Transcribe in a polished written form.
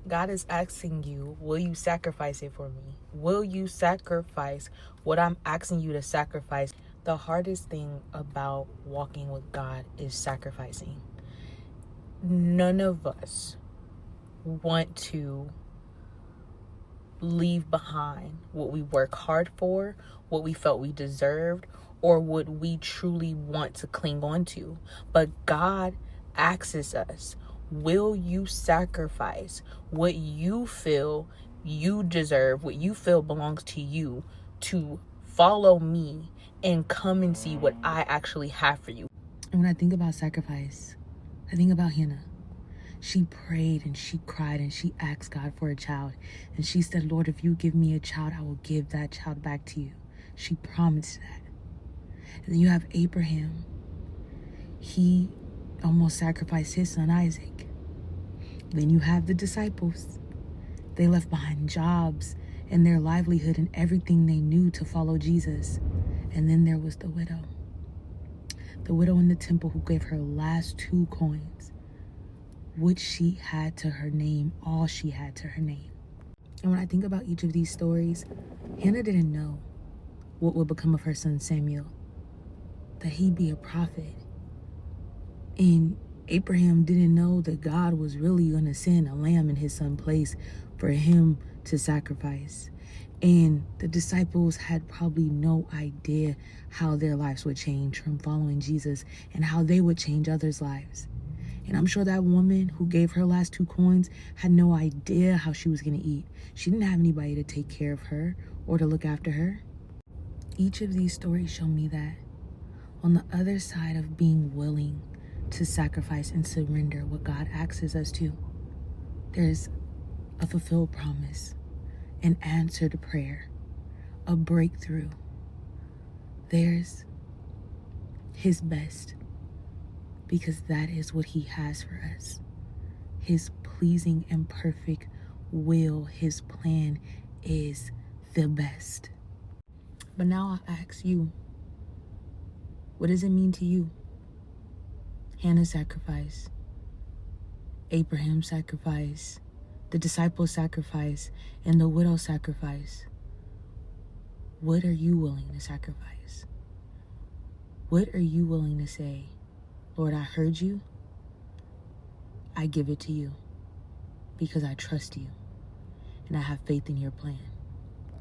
God is asking you, will you sacrifice it for me? Will you sacrifice what I'm asking you to sacrifice? The hardest thing about walking with God is sacrificing. None of us want to leave behind what we work hard for, what we felt we deserved, or what we truly want to cling on to. But God asks us, will you sacrifice what you feel you deserve, what you feel belongs to you, to follow me and come and see what I actually have for you? And when I think about sacrifice, I think about Hannah. She prayed and she cried and she asked God for a child. And she said, Lord, if you give me a child, I will give that child back to you. She promised that. And then you have Abraham. He almost sacrificed his son Isaac. Then you have the disciples. They left behind jobs and their livelihood and everything they knew to follow Jesus. And then there was the widow. The widow in the temple who gave her last 2 coins, which she had to her name, all she had to her name. And when I think about each of these stories, Hannah didn't know what would become of her son Samuel, that he'd be a prophet. And Abraham didn't know that God was really going to send a lamb in his son's place for him to sacrifice. And the disciples had probably no idea how their lives would change from following Jesus and how they would change others' lives. And I'm sure that woman who gave her last 2 coins had no idea how she was going to eat. She didn't have anybody to take care of her or to look after her. Each of these stories show me that on the other side of being willing to sacrifice and surrender what God asks us to, there's a fulfilled promise, an answer to prayer, a breakthrough. There's His best, because that is what He has for us. His pleasing and perfect will, His plan is the best. But now I ask you, what does it mean to you? Hannah's sacrifice, Abraham's sacrifice, the disciples' sacrifice, and the widow's sacrifice. What are you willing to sacrifice? What are you willing to say, Lord, I heard you. I give it to you because I trust you and I have faith in your plan.